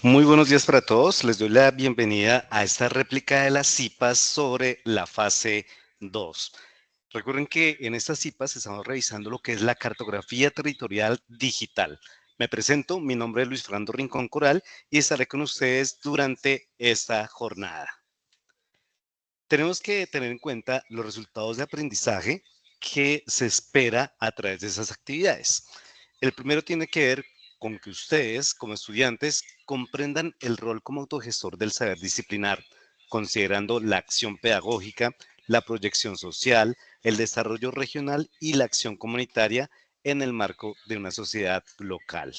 Muy buenos días para todos. Les doy la bienvenida a esta réplica de las CIPAS sobre la fase 2. Recuerden que en estas CIPAS estamos revisando lo que es la cartografía territorial digital. Me presento, mi nombre es Luis Fernando Rincón Coral y estaré con ustedes durante esta jornada. Tenemos que tener en cuenta los resultados de aprendizaje que se espera a través de esas actividades. El primero tiene que ver con que ustedes, como estudiantes, comprendan el rol como autogestor del saber disciplinar, considerando la acción pedagógica, la proyección social, el desarrollo regional y la acción comunitaria en el marco de una sociedad local.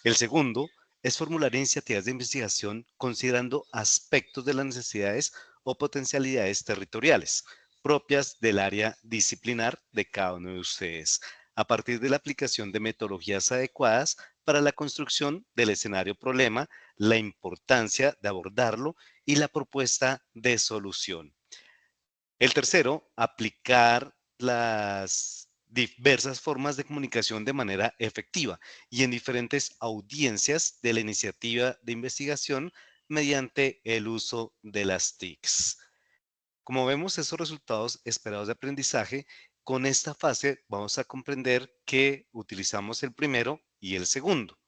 El segundo es formular iniciativas de investigación considerando aspectos de las necesidades o potencialidades territoriales propias del área disciplinar de cada uno de ustedes, a partir de la aplicación de metodologías adecuadas para la construcción del escenario problema, la importancia de abordarlo y la propuesta de solución. El tercero, aplicar las diversas formas de comunicación de manera efectiva y en diferentes audiencias de la iniciativa de investigación mediante el uso de las TICs. Como vemos esos resultados esperados de aprendizaje, con esta fase vamos a comprender que utilizamos el primero y el segundo.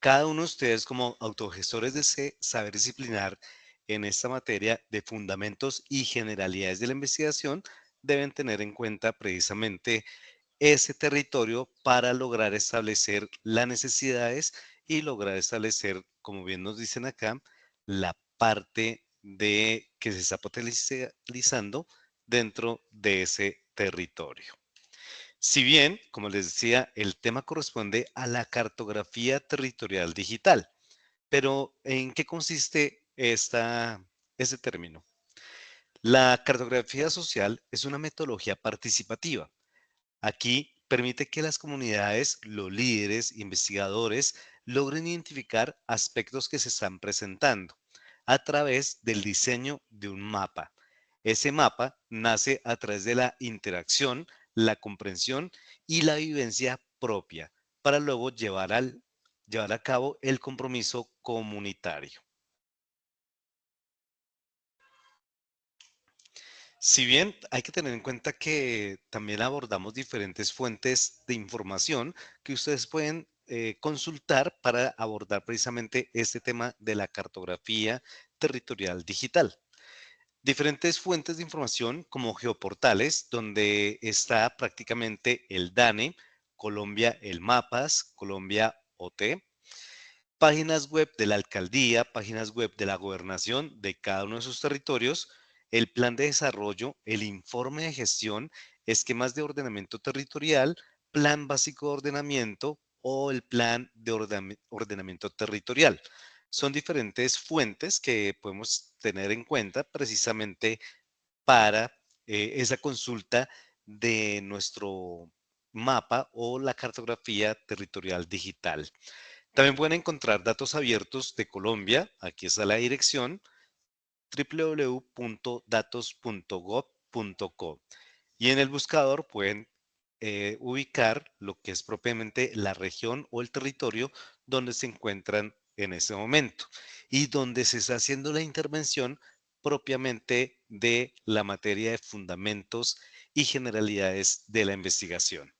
Cada uno de ustedes como autogestores de ese saber disciplinar en esta materia de fundamentos y generalidades de la investigación deben tener en cuenta precisamente ese territorio para lograr establecer las necesidades y lograr establecer, como bien nos dicen acá, la parte de que se está potencializando dentro de ese territorio. Si bien, como les decía, el tema corresponde a la cartografía territorial digital, pero ¿en qué consiste este término? La cartografía social es una metodología participativa. Aquí permite que las comunidades, los líderes, investigadores, logren identificar aspectos que se están presentando a través del diseño de un mapa. Ese mapa nace a través de la interacción, la comprensión y la vivencia propia para luego llevar a cabo el compromiso comunitario. Si bien hay que tener en cuenta que también abordamos diferentes fuentes de información que ustedes pueden consultar para abordar precisamente este tema de la cartografía territorial digital. Diferentes fuentes de información como geoportales, donde está prácticamente el DANE, Colombia el Mapas, Colombia OT, páginas web de la alcaldía, páginas web de la gobernación de cada uno de sus territorios, el plan de desarrollo, el informe de gestión, esquemas de ordenamiento territorial, plan básico de ordenamiento o el plan de ordenamiento territorial. Son diferentes fuentes que podemos tener en cuenta precisamente para esa consulta de nuestro mapa o la cartografía territorial digital. También pueden encontrar datos abiertos de Colombia. Aquí está la dirección www.datos.gov.co. Y en el buscador pueden ubicar lo que es propiamente la región o el territorio donde se encuentran en ese momento y donde se está haciendo la intervención propiamente de la materia de fundamentos y generalidades de la investigación.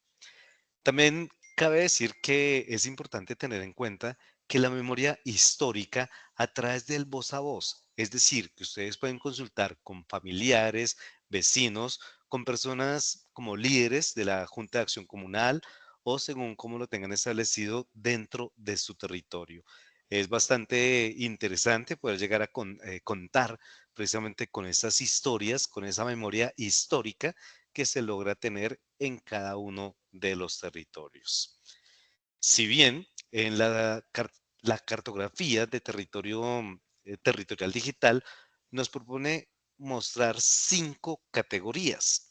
También cabe decir que es importante tener en cuenta que la memoria histórica a través del voz a voz, es decir, que ustedes pueden consultar con familiares, vecinos, con personas como líderes de la Junta de Acción Comunal o según cómo lo tengan establecido dentro de su territorio. Es bastante interesante poder llegar a contar precisamente con estas historias, con esa memoria histórica que se logra tener en cada uno de los territorios. Si bien en la cartografía de territorial digital nos propone mostrar 5 categorías.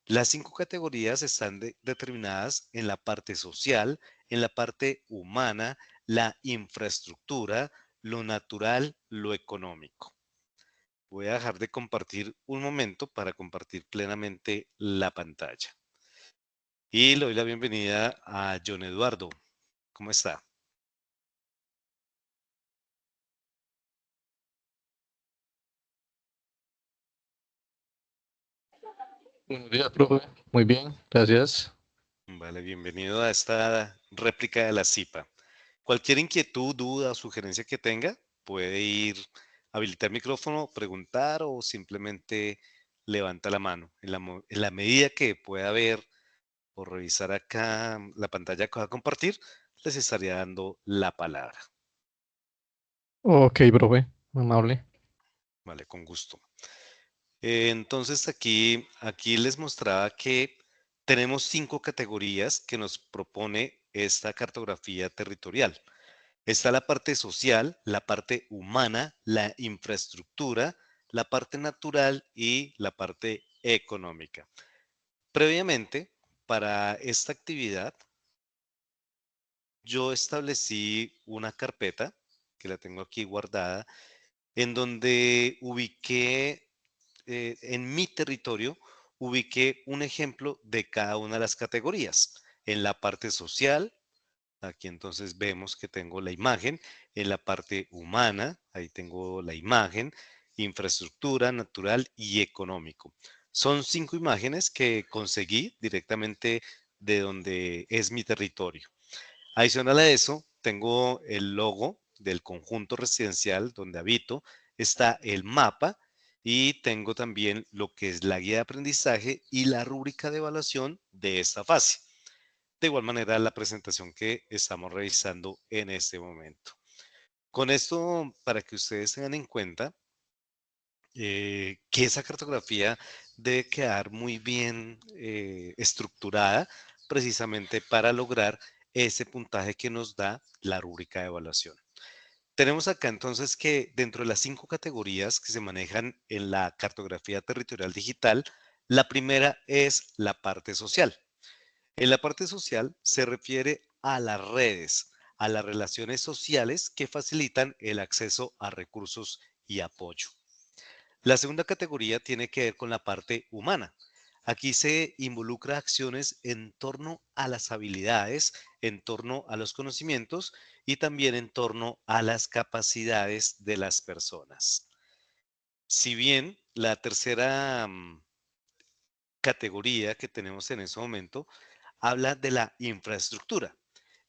Las 5 categorías están determinadas en la parte social, en la parte humana, la infraestructura, lo natural, lo económico. Voy a dejar de compartir un momento para compartir plenamente la pantalla. Y le doy la bienvenida a John Eduardo. ¿Cómo está? Buenos días, profe. Muy bien, gracias. Vale, bienvenido a esta réplica de la CIPA. Cualquier inquietud, duda o sugerencia que tenga, puede ir a habilitar el micrófono, preguntar o simplemente levanta la mano. En la medida que pueda ver o revisar acá la pantalla que va a compartir, les estaría dando la palabra. Ok, profe, muy amable. Vale, con gusto. Entonces aquí les mostraba que tenemos 5 categorías que nos propone esta cartografía territorial. Está la parte social, la parte humana, la infraestructura, la parte natural y la parte económica. Previamente, para esta actividad, yo establecí una carpeta que la tengo aquí guardada, en donde ubiqué en mi territorio, ubiqué un ejemplo de cada una de las categorías. En la parte social, aquí entonces vemos que tengo la imagen. En la parte humana, ahí tengo la imagen, infraestructura, natural y económico. Son 5 imágenes que conseguí directamente de donde es mi territorio. Adicional a eso, tengo el logo del conjunto residencial donde habito, está el mapa y tengo también lo que es la guía de aprendizaje y la rúbrica de evaluación de esta fase. De igual manera, la presentación que estamos revisando en este momento. Con esto, para que ustedes tengan en cuenta que esa cartografía debe quedar muy bien estructurada precisamente para lograr ese puntaje que nos da la rúbrica de evaluación. Tenemos acá entonces que dentro de las 5 categorías que se manejan en la cartografía territorial digital, la primera es la parte social. En la parte social se refiere a las redes, a las relaciones sociales que facilitan el acceso a recursos y apoyo. La segunda categoría tiene que ver con la parte humana. Aquí se involucra acciones en torno a las habilidades, en torno a los conocimientos y también en torno a las capacidades de las personas. Si bien la tercera categoría que tenemos en ese momento habla de la infraestructura.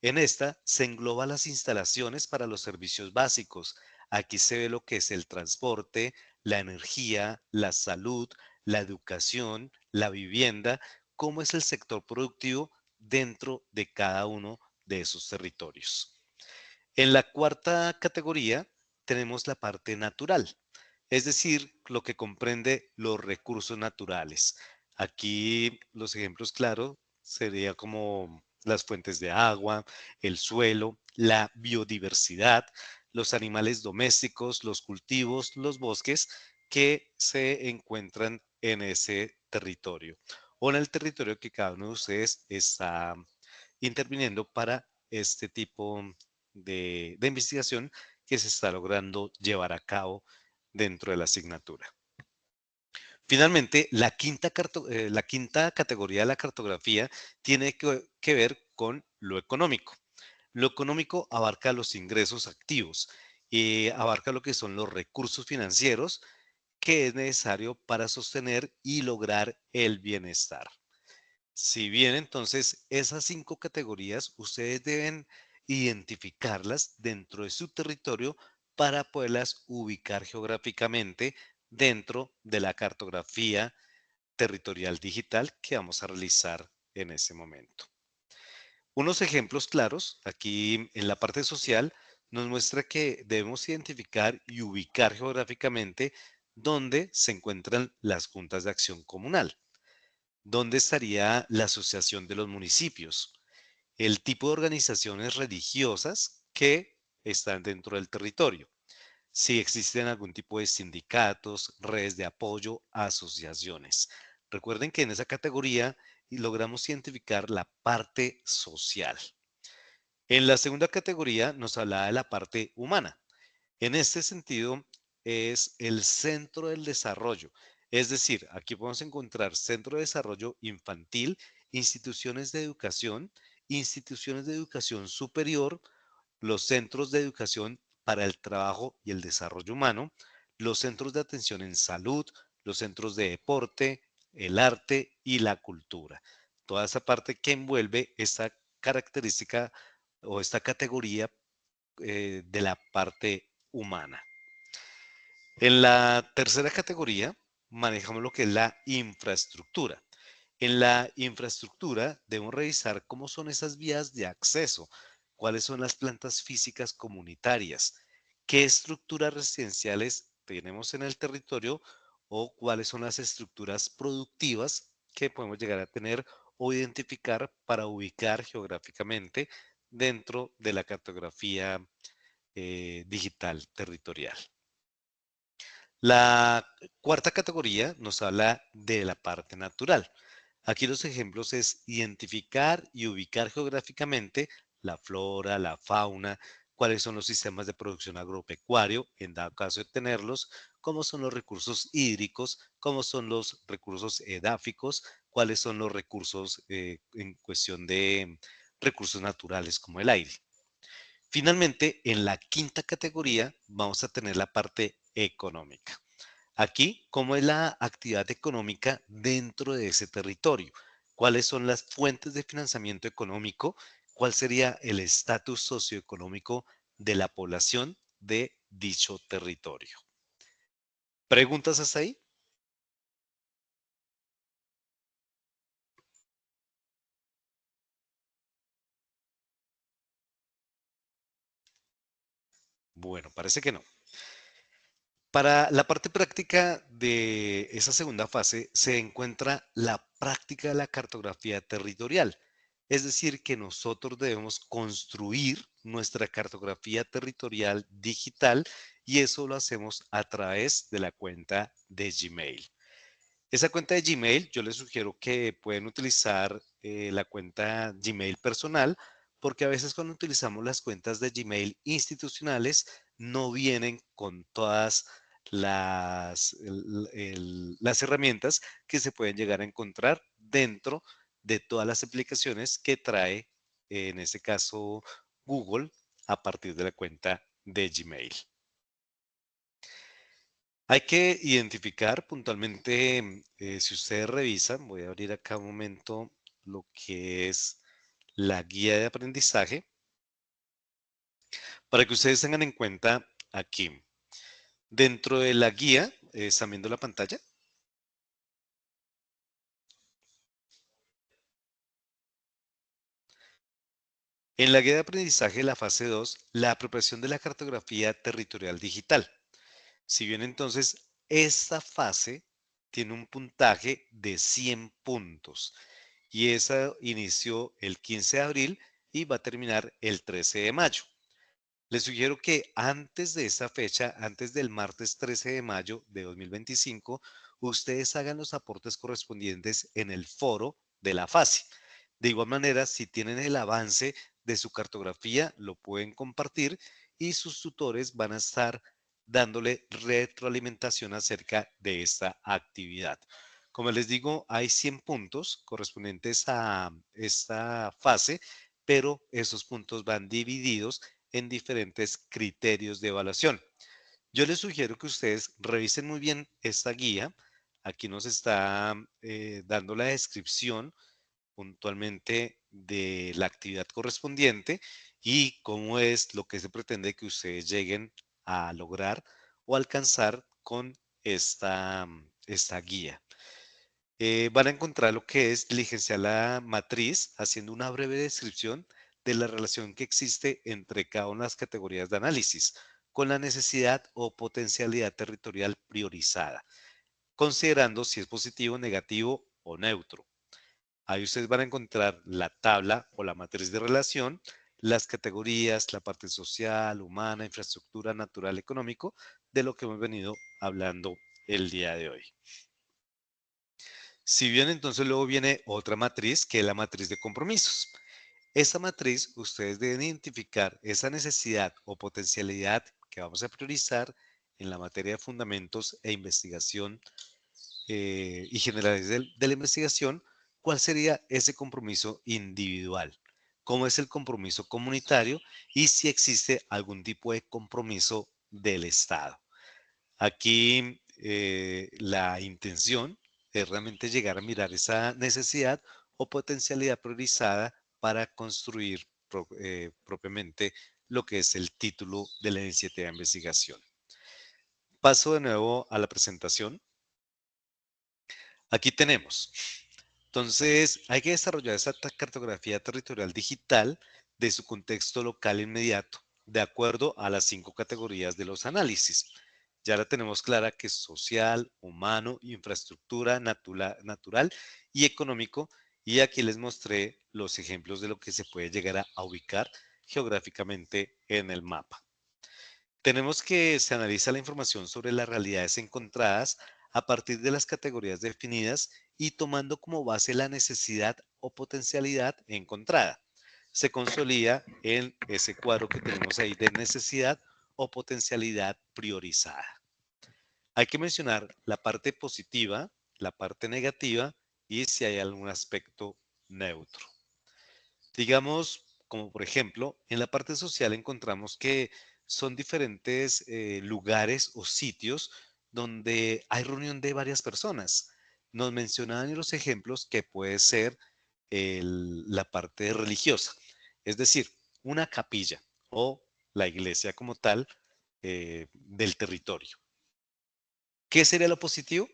En esta se engloba las instalaciones para los servicios básicos. Aquí se ve lo que es el transporte, la energía, la salud, la educación, la vivienda, cómo es el sector productivo dentro de cada uno de esos territorios. En la cuarta categoría tenemos la parte natural, es decir, lo que comprende los recursos naturales. Aquí los ejemplos claros sería como las fuentes de agua, el suelo, la biodiversidad, los animales domésticos, los cultivos, los bosques que se encuentran en ese territorio o en el territorio que cada uno de ustedes está interviniendo para este tipo de investigación que se está logrando llevar a cabo dentro de la asignatura. Finalmente, la quinta categoría de la cartografía tiene que ver con lo económico. Lo económico abarca los ingresos activos y abarca lo que son los recursos financieros que es necesario para sostener y lograr el bienestar. Si bien entonces esas 5 categorías ustedes deben identificarlas dentro de su territorio para poderlas ubicar geográficamente dentro de la cartografía territorial digital que vamos a realizar en ese momento. Unos ejemplos claros aquí en la parte social nos muestra que debemos identificar y ubicar geográficamente dónde se encuentran las juntas de acción comunal. ¿Dónde estaría la asociación de los municipios? El tipo de organizaciones religiosas que están dentro del territorio. Si existen algún tipo de sindicatos, redes de apoyo, asociaciones. Recuerden que en esa categoría logramos identificar la parte social. En la segunda categoría nos hablaba de la parte humana. En este sentido, es el centro del desarrollo. Es decir, aquí podemos encontrar centro de desarrollo infantil, instituciones de educación superior, los centros de educación para el trabajo y el desarrollo humano, los centros de atención en salud, los centros de deporte, el arte y la cultura. Toda esa parte que envuelve esta característica o esta categoría de la parte humana. En la tercera categoría manejamos lo que es la infraestructura. En la infraestructura debemos revisar cómo son esas vías de acceso, cuáles son las plantas físicas comunitarias, qué estructuras residenciales tenemos en el territorio o cuáles son las estructuras productivas que podemos llegar a tener o identificar para ubicar geográficamente dentro de la cartografía digital territorial. La cuarta categoría nos habla de la parte natural. Aquí los ejemplos es identificar y ubicar geográficamente la flora, la fauna, cuáles son los sistemas de producción agropecuario, en dado caso de tenerlos, cómo son los recursos hídricos, cómo son los recursos edáficos, cuáles son los recursos en cuestión de recursos naturales como el aire. Finalmente, en la quinta categoría vamos a tener la parte económica. Aquí, ¿cómo es la actividad económica dentro de ese territorio? ¿Cuáles son las fuentes de financiamiento económico? ¿Cuál sería el estatus socioeconómico de la población de dicho territorio? ¿Preguntas hasta ahí? Bueno, parece que no. Para la parte práctica de esa segunda fase se encuentra la práctica de la cartografía territorial. Es decir, que nosotros debemos construir nuestra cartografía territorial digital y eso lo hacemos a través de la cuenta de Gmail. Esa cuenta de Gmail, yo les sugiero que pueden utilizar la cuenta Gmail personal, porque a veces cuando utilizamos las cuentas de Gmail institucionales, no vienen con todas las herramientas que se pueden llegar a encontrar dentro de todas las aplicaciones que trae, en este caso, Google, a partir de la cuenta de Gmail. Hay que identificar puntualmente, si ustedes revisan, voy a abrir acá un momento lo que es la guía de aprendizaje, para que ustedes tengan en cuenta aquí. Dentro de la guía, ¿están viendo la pantalla? En la guía de aprendizaje, la fase 2, la apropiación de la cartografía territorial digital. Si bien entonces esta fase tiene un puntaje de 100 puntos y esa inició el 15 de abril y va a terminar el 13 de mayo. Les sugiero que antes de esta fecha, antes del martes 13 de mayo de 2025, ustedes hagan los aportes correspondientes en el foro de la fase. De igual manera, si tienen el avance de su cartografía, lo pueden compartir y sus tutores van a estar dándole retroalimentación acerca de esta actividad. Como les digo, hay 100 puntos correspondientes a esta fase, pero esos puntos van divididos en diferentes criterios de evaluación. Yo les sugiero que ustedes revisen muy bien esta guía. Aquí nos está dando la descripción puntualmente de la actividad correspondiente y cómo es lo que se pretende que ustedes lleguen a lograr o alcanzar con esta guía. Van a encontrar lo que es diligenciar la matriz, haciendo una breve descripción de la relación que existe entre cada una de las categorías de análisis, con la necesidad o potencialidad territorial priorizada, considerando si es positivo, negativo o neutro. Ahí ustedes van a encontrar la tabla o la matriz de relación, las categorías, la parte social, humana, infraestructura, natural, económico, de lo que hemos venido hablando el día de hoy. Si bien entonces luego viene otra matriz, que es la matriz de compromisos. Esta matriz, ustedes deben identificar esa necesidad o potencialidad que vamos a priorizar en la materia de fundamentos e investigación y generales de la investigación, cuál sería ese compromiso individual, cómo es el compromiso comunitario y si existe algún tipo de compromiso del Estado. Aquí la intención es realmente llegar a mirar esa necesidad o potencialidad priorizada para construir propiamente lo que es el título de la iniciativa de investigación. Paso de nuevo a la presentación. Aquí tenemos. Entonces, hay que desarrollar esa cartografía territorial digital de su contexto local inmediato, de acuerdo a las 5 categorías de los análisis. Ya la tenemos clara que es social, humano, infraestructura, natural y económico. Y aquí les mostré los ejemplos de lo que se puede llegar a ubicar geográficamente en el mapa. Tenemos que se analiza la información sobre las realidades encontradas a partir de las categorías definidas y tomando como base la necesidad o potencialidad encontrada. Se consolida en ese cuadro que tenemos ahí de necesidad o potencialidad priorizada. Hay que mencionar la parte positiva, la parte negativa y si hay algún aspecto neutro. Digamos, como por ejemplo, en la parte social encontramos que son diferentes lugares o sitios donde hay reunión de varias personas. Nos mencionaban en los ejemplos que puede ser la parte religiosa, es decir, una capilla o la iglesia como tal del territorio. ¿Qué sería lo positivo?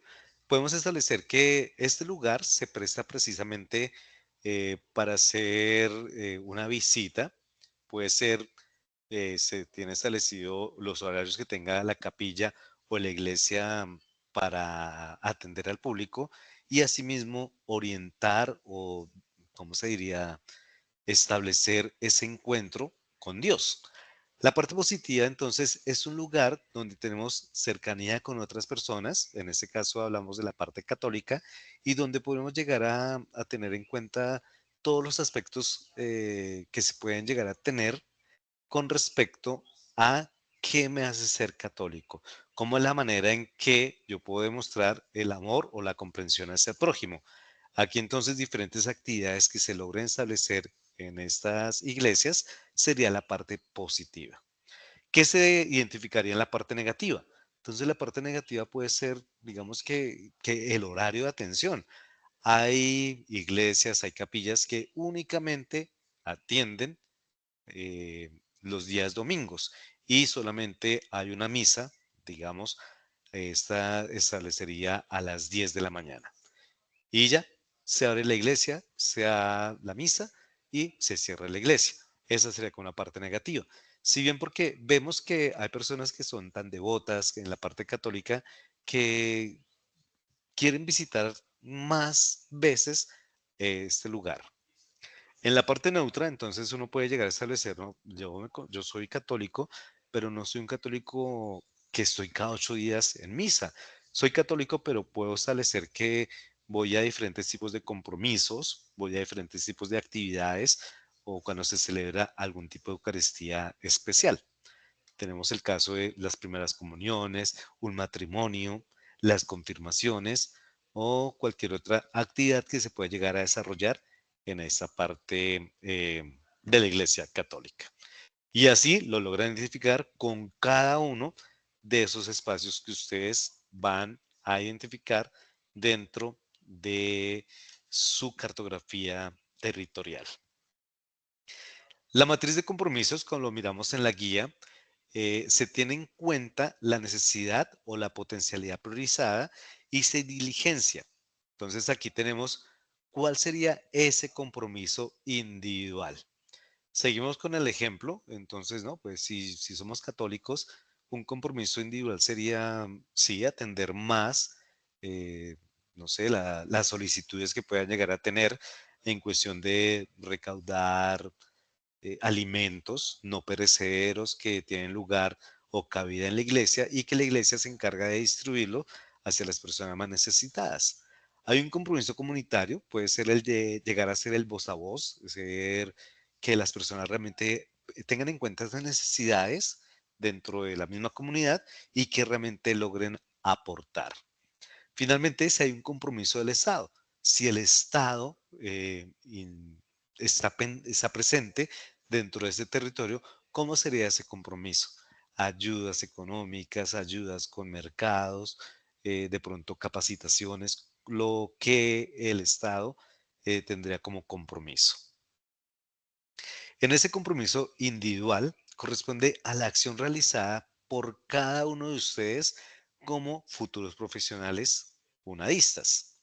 Podemos establecer que este lugar se presta precisamente para hacer una visita. Puede ser, se tiene establecido los horarios que tenga la capilla o la iglesia para atender al público y asimismo orientar o, ¿cómo se diría? Establecer ese encuentro con Dios. La parte positiva, entonces, es un lugar donde tenemos cercanía con otras personas, en este caso hablamos de la parte católica, y donde podemos llegar a tener en cuenta todos los aspectos que se pueden llegar a tener con respecto a qué me hace ser católico, cómo es la manera en que yo puedo demostrar el amor o la comprensión hacia el prójimo. Aquí entonces diferentes actividades que se logren establecer en estas iglesias sería la parte positiva. ¿Qué se identificaría en la parte negativa? Entonces la parte negativa puede ser, digamos que el horario de atención. Hay iglesias, hay capillas que únicamente atienden los días domingos y solamente hay una misa, digamos, esta establecería a las 10 de la mañana. Y ya, se abre la iglesia, se da la misa y se cierra la iglesia. Esa sería como una parte negativa. Si bien porque vemos que hay personas que son tan devotas en la parte católica que quieren visitar más veces este lugar. En la parte neutra, entonces uno puede llegar a establecer, ¿no? Yo soy católico, pero no soy un católico que estoy cada 8 días en misa. Soy católico, pero puedo establecer que voy a diferentes tipos de compromisos, voy a diferentes tipos de actividades o cuando se celebra algún tipo de Eucaristía especial. Tenemos el caso de las primeras comuniones, un matrimonio, las confirmaciones o cualquier otra actividad que se pueda llegar a desarrollar en esa parte de la Iglesia Católica. Y así lo logran identificar con cada uno de esos espacios que ustedes van a identificar dentro de su cartografía territorial. La matriz de compromisos, como lo miramos en la guía, se tiene en cuenta la necesidad o la potencialidad priorizada y se diligencia. Entonces aquí tenemos cuál sería ese compromiso individual. Seguimos con el ejemplo, entonces, ¿no? Pues si somos católicos, un compromiso individual sería, sí, atender más, eh, no sé, las solicitudes que puedan llegar a tener en cuestión de recaudar alimentos no perecederos que tienen lugar o cabida en la iglesia y que la iglesia se encarga de distribuirlo hacia las personas más necesitadas. Hay un compromiso comunitario, puede ser el de llegar a ser el voz a voz, ser que las personas realmente tengan en cuenta esas necesidades dentro de la misma comunidad y que realmente logren aportar. Finalmente, si hay un compromiso del Estado, si el Estado está presente dentro de ese territorio, ¿cómo sería ese compromiso? Ayudas económicas, ayudas con mercados, de pronto capacitaciones, lo que el Estado tendría como compromiso. En ese compromiso individual corresponde a la acción realizada por cada uno de ustedes como futuros profesionales unadistas.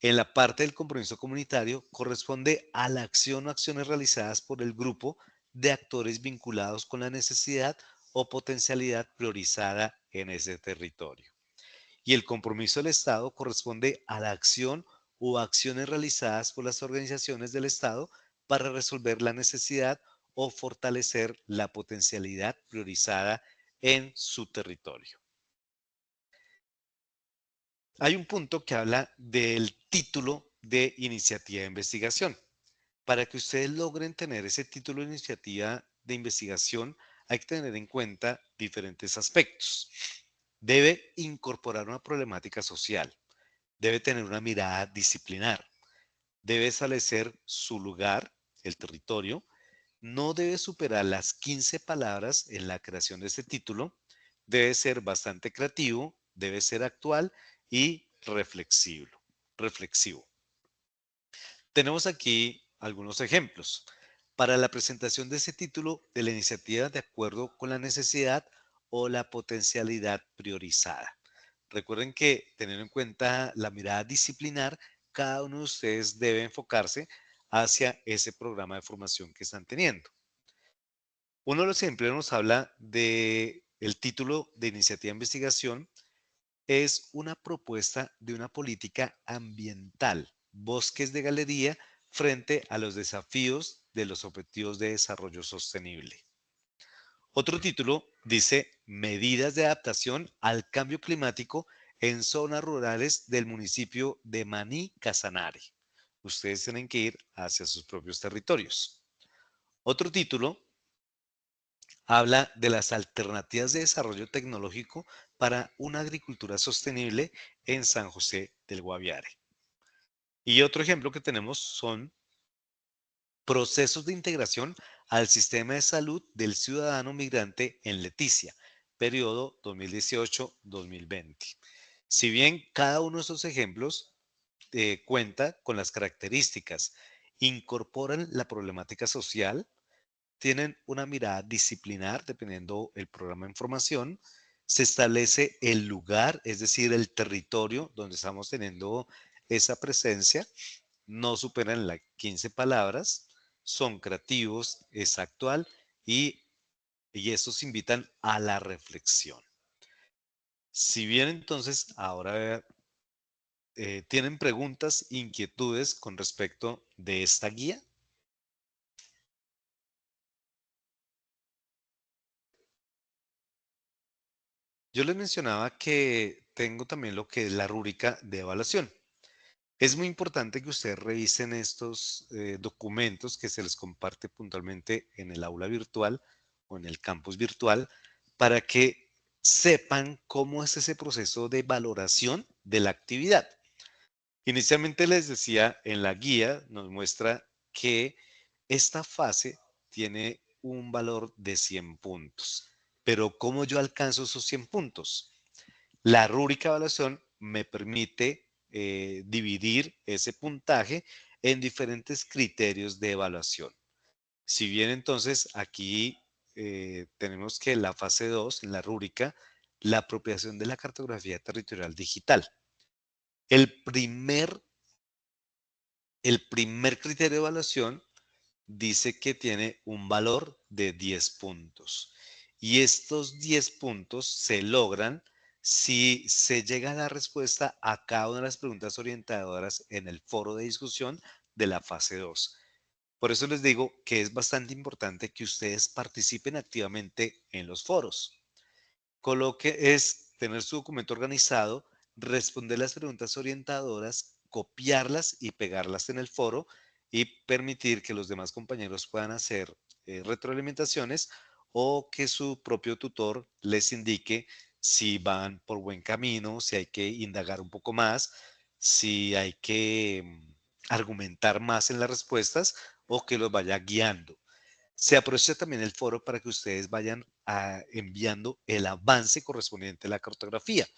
En la parte del compromiso comunitario corresponde a la acción o acciones realizadas por el grupo de actores vinculados con la necesidad o potencialidad priorizada en ese territorio. Y el compromiso del Estado corresponde a la acción o acciones realizadas por las organizaciones del Estado para resolver la necesidad o fortalecer la potencialidad priorizada en su territorio. Hay un punto que habla del título de iniciativa de investigación. Para que ustedes logren tener ese título de iniciativa de investigación, hay que tener en cuenta diferentes aspectos. Debe incorporar una problemática social, debe tener una mirada disciplinar, debe establecer su lugar, el territorio, no debe superar las 15 palabras en la creación de este título, debe ser bastante creativo, debe ser actual y reflexivo. Tenemos aquí algunos ejemplos. Para la presentación de ese título de la iniciativa de acuerdo con la necesidad o la potencialidad priorizada. Recuerden que teniendo en cuenta la mirada disciplinar, cada uno de ustedes debe enfocarse hacia ese programa de formación que están teniendo. Uno de los ejemplos nos habla de el título de iniciativa de investigación es una propuesta de una política ambiental, bosques de galería frente a los desafíos de los objetivos de desarrollo sostenible. Otro título dice medidas de adaptación al cambio climático en zonas rurales del municipio de Maní, Casanare. Ustedes tienen que ir hacia sus propios territorios. Otro título habla de las alternativas de desarrollo tecnológico para una agricultura sostenible en San José del Guaviare. Y otro ejemplo que tenemos son procesos de integración al sistema de salud del ciudadano migrante en Leticia, periodo 2018-2020. Si bien cada uno de esos ejemplos cuenta con las características, incorporan la problemática social, tienen una mirada disciplinar dependiendo el programa de información, se establece el lugar, es decir, el territorio donde estamos teniendo esa presencia, no superan las 15 palabras, son creativos, es actual y estos invitan a la reflexión. Si bien entonces ahora tienen preguntas, inquietudes con respecto de esta guía. Yo les mencionaba que tengo también lo que es la rúbrica de evaluación. Es muy importante que ustedes revisen estos documentos que se les comparte puntualmente en el aula virtual o en el campus virtual para que sepan cómo es ese proceso de valoración de la actividad. Inicialmente les decía, en la guía nos muestra que esta fase tiene un valor de 100 puntos. Pero ¿cómo yo alcanzo esos 100 puntos? La rúbrica de evaluación me permite dividir ese puntaje en diferentes criterios de evaluación. Si bien entonces aquí tenemos que la fase 2 en la rúbrica, la apropiación de la cartografía territorial digital. El primer, el primer criterio de evaluación dice que tiene un valor de 10 puntos. Y estos 10 puntos se logran si se llega a la respuesta a cada una de las preguntas orientadoras en el foro de discusión de la fase 2. Por eso les digo que es bastante importante que ustedes participen activamente en los foros. Coloque es tener su documento organizado, responder las preguntas orientadoras, copiarlas y pegarlas en el foro y permitir que los demás compañeros puedan hacer retroalimentaciones o que su propio tutor les indique si van por buen camino, si hay que indagar un poco más, si hay que argumentar más en las respuestas o que los vaya guiando. Se aprovecha también el foro para que ustedes vayan enviando el avance correspondiente a la cartografía.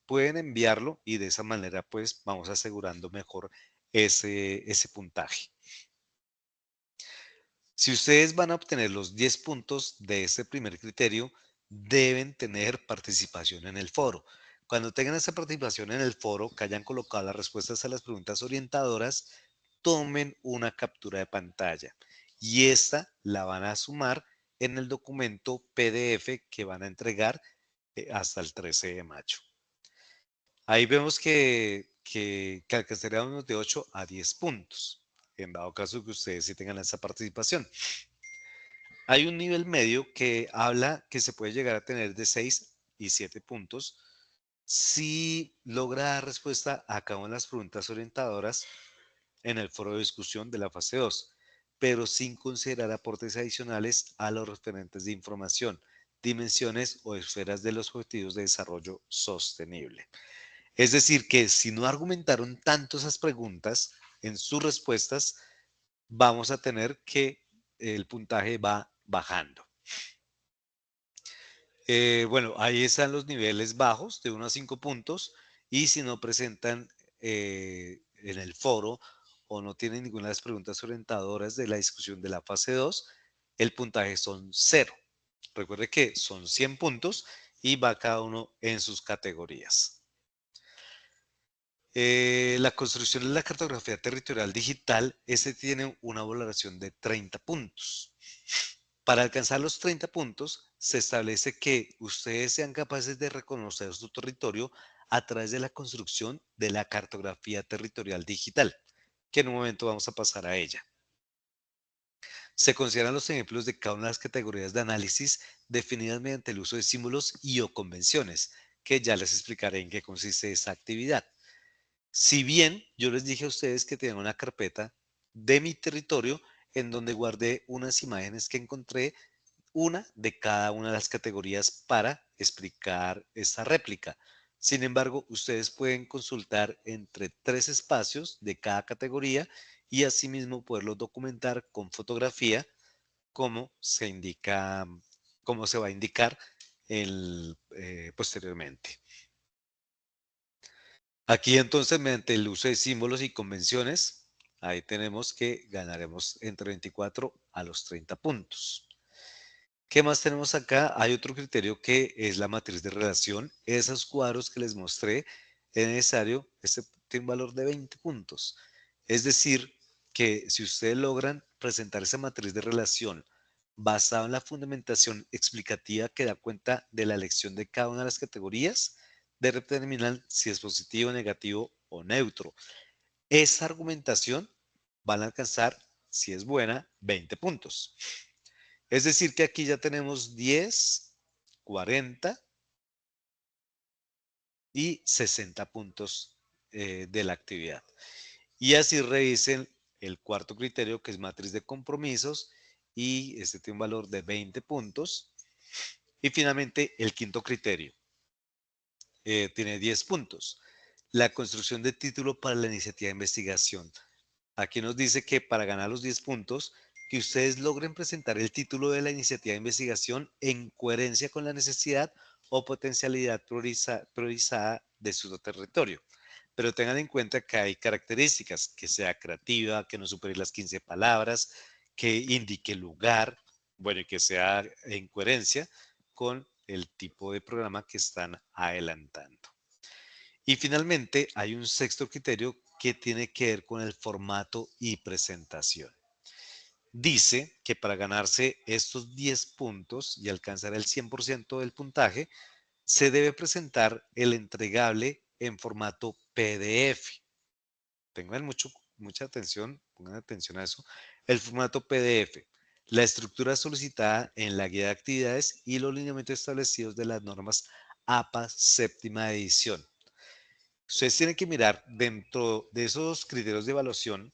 pueden enviarlo y de esa manera pues vamos asegurando mejor ese puntaje. Si ustedes van a obtener los 10 puntos de ese primer criterio, deben tener participación en el foro. Cuando tengan esa participación en el foro, que hayan colocado las respuestas a las preguntas orientadoras, tomen una captura de pantalla y esta la van a sumar en el documento PDF que van a entregar hasta el 13 de mayo. Ahí vemos que alcanzaríamos de 8 a 10 puntos, en dado caso que ustedes sí tengan esa participación. Hay un nivel medio que habla que se puede llegar a tener de 6 y 7 puntos si logra dar respuesta a cada una de las preguntas orientadoras en el foro de discusión de la fase 2, pero sin considerar aportes adicionales a los referentes de información, dimensiones o esferas de los objetivos de desarrollo sostenible. Es decir, que si no argumentaron tanto esas preguntas en sus respuestas, vamos a tener que el puntaje va bajando. Bueno, ahí están los niveles bajos de 1 a 5 puntos y si no presentan en el foro o no tienen ninguna de las preguntas orientadoras de la discusión de la fase 2, el puntaje son 0. Recuerde que son 100 puntos y va cada uno en sus categorías. La construcción de la cartografía territorial digital, este tiene una valoración de 30 puntos. Para alcanzar los 30 puntos, se establece que ustedes sean capaces de reconocer su territorio a través de la construcción de la cartografía territorial digital, que en un momento vamos a pasar a ella. Se consideran los ejemplos de cada una de las categorías de análisis definidas mediante el uso de símbolos y o convenciones, que ya les explicaré en qué consiste esta actividad. Si bien yo les dije a ustedes que tenía una carpeta de mi territorio en donde guardé unas imágenes que encontré, una de cada una de las categorías para explicar esta réplica. Sin embargo, ustedes pueden consultar entre 3 espacios de cada categoría y asimismo poderlo documentar con fotografía como se indica, como se va a indicar posteriormente. Aquí entonces, mediante el uso de símbolos y convenciones, ahí tenemos que ganaremos entre 24 a los 30 puntos. ¿Qué más tenemos acá? Hay otro criterio que es la matriz de relación. Esos cuadros que les mostré es necesario, este tiene un valor de 20 puntos. Es decir, que si ustedes logran presentar esa matriz de relación basada en la fundamentación explicativa que da cuenta de la elección de cada una de las categorías, determinan si es positivo, negativo o neutro. Esa argumentación van a alcanzar, si es buena, 20 puntos. Es decir, que aquí ya tenemos 10, 40 y 60 puntos de la actividad. Y así revisen el cuarto criterio, que es matriz de compromisos, y este tiene un valor de 20 puntos. Y finalmente, el quinto criterio tiene 10 puntos. La construcción de título para la iniciativa de investigación. Aquí nos dice que para ganar los 10 puntos, que ustedes logren presentar el título de la iniciativa de investigación en coherencia con la necesidad o potencialidad priorizada de su territorio. Pero tengan en cuenta que hay características, que sea creativa, que no supere las 15 palabras, que indique lugar, bueno, y que sea en coherencia con el tipo de programa que están adelantando. Y finalmente, hay un sexto criterio que tiene que ver con el formato y presentación. Dice que para ganarse estos 10 puntos y alcanzar el 100% del puntaje, se debe presentar el entregable en formato PDF. Tengan mucha atención, pongan atención a eso. El formato PDF, la estructura solicitada en la guía de actividades y los lineamientos establecidos de las normas APA séptima edición. Ustedes tienen que mirar dentro de esos criterios de evaluación,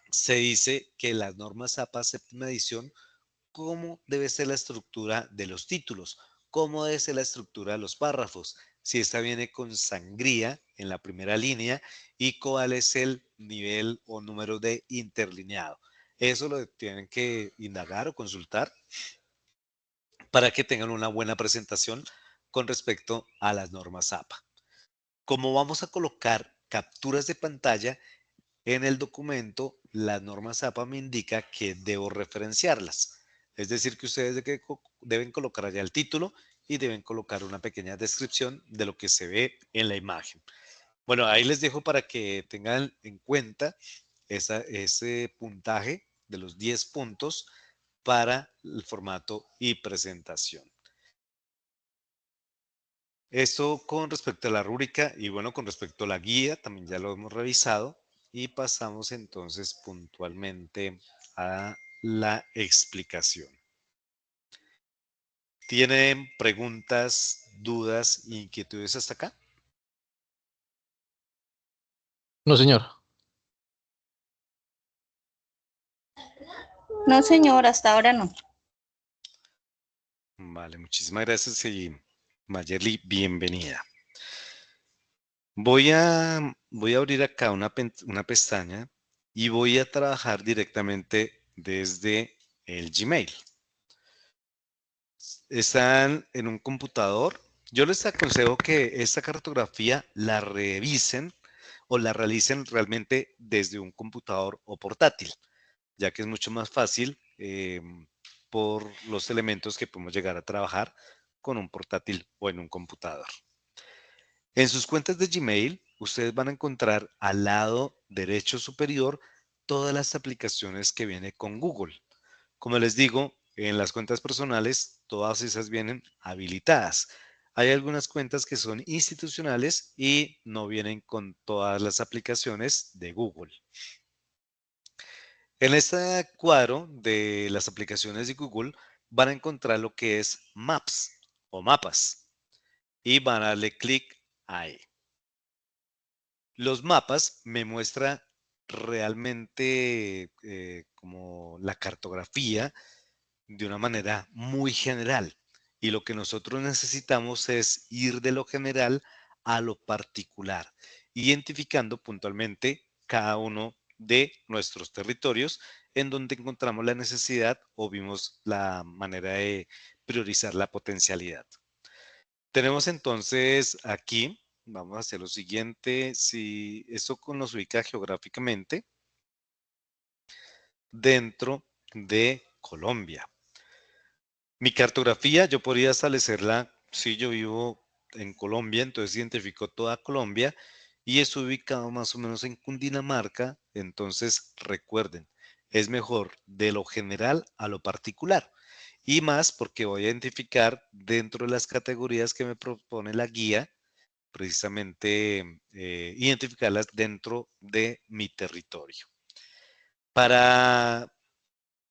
se dice que las normas APA séptima edición, cómo debe ser la estructura de los títulos, cómo debe ser la estructura de los párrafos, si esta viene con sangría en la primera línea y cuál es el nivel o número de interlineado. Eso lo tienen que indagar o consultar para que tengan una buena presentación con respecto a las normas APA. Como vamos a colocar capturas de pantalla en el documento, la norma ZAPA me indica que debo referenciarlas. Es decir, que ustedes deben colocar allá el título y deben colocar una pequeña descripción de lo que se ve en la imagen. Bueno, ahí les dejo para que tengan en cuenta ese puntaje de los 10 puntos para el formato y presentación. Esto con respecto a la rúbrica y bueno, con respecto a la guía, también ya lo hemos revisado y pasamos entonces puntualmente a la explicación. ¿Tienen preguntas, dudas, inquietudes hasta acá? No, señor. No, señor, hasta ahora no. Vale, muchísimas gracias y Mayerly, bienvenida. Voy a abrir acá una pestaña y voy a trabajar directamente desde el Gmail. Están en un computador. Yo les aconsejo que esta cartografía la revisen o la realicen realmente desde un computador o portátil, ya que es mucho más fácil por los elementos que podemos llegar a trabajar con un portátil o en un computador. En sus cuentas de Gmail, ustedes van a encontrar al lado derecho superior todas las aplicaciones que viene con Google. Como les digo, en las cuentas personales, todas esas vienen habilitadas. Hay algunas cuentas que son institucionales y no vienen con todas las aplicaciones de Google. En este cuadro de las aplicaciones de Google van a encontrar lo que es Maps o mapas y van a darle clic ahí. Los mapas me muestran realmente como la cartografía de una manera muy general. Y lo que nosotros necesitamos es ir de lo general a lo particular, identificando puntualmente cada uno de nuestros territorios en donde encontramos la necesidad o vimos la manera de priorizar la potencialidad. Tenemos entonces aquí, vamos a hacer lo siguiente, si esto nos ubica geográficamente dentro de Colombia. Mi cartografía, yo podría establecerla, si yo vivo en Colombia, entonces identifico toda Colombia y es ubicado más o menos en Cundinamarca, entonces recuerden, es mejor de lo general a lo particular y más porque voy a identificar dentro de las categorías que me propone la guía, precisamente identificarlas dentro de mi territorio. Para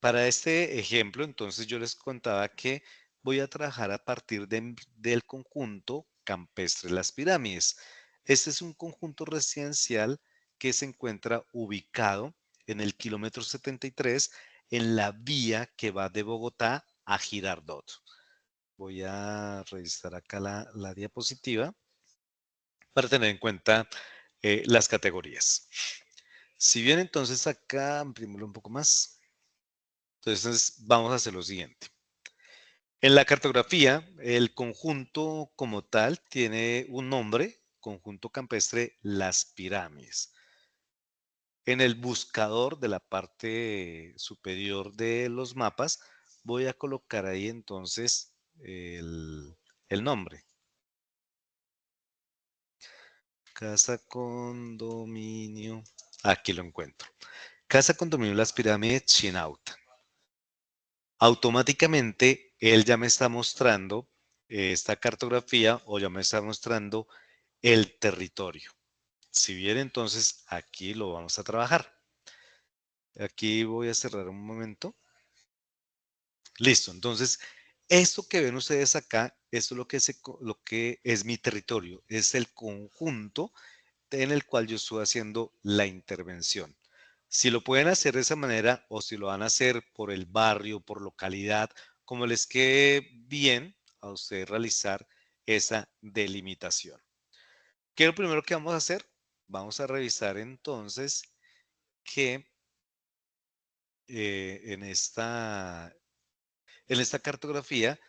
para este ejemplo, entonces yo les contaba que voy a trabajar a partir del conjunto campestre Las Pirámides. Este es un conjunto residencial que se encuentra ubicado en el kilómetro 73 en la vía que va de Bogotá a Girardot. Voy a revisar acá la diapositiva para tener en cuenta las categorías. Si bien entonces acá, imprimimos un poco más. Entonces vamos a hacer lo siguiente. En la cartografía, el conjunto como tal tiene un nombre, conjunto campestre Las Pirámides. En el buscador de la parte superior de los mapas, voy a colocar ahí entonces el nombre. Casa Condominio, aquí lo encuentro. Casa Condominio Las Pirámides Chinauta. Automáticamente él ya me está mostrando esta cartografía o ya me está mostrando el territorio. Si bien entonces aquí lo vamos a trabajar. Aquí voy a cerrar un momento. Listo, entonces esto que ven ustedes acá, esto es lo que es mi territorio, es el conjunto en el cual yo estoy haciendo la intervención. Si lo pueden hacer de esa manera o si lo van a hacer por el barrio, por localidad, como les quede bien a ustedes realizar esa delimitación. ¿Qué es lo primero que vamos a hacer? Vamos a revisar entonces que en esta cartografía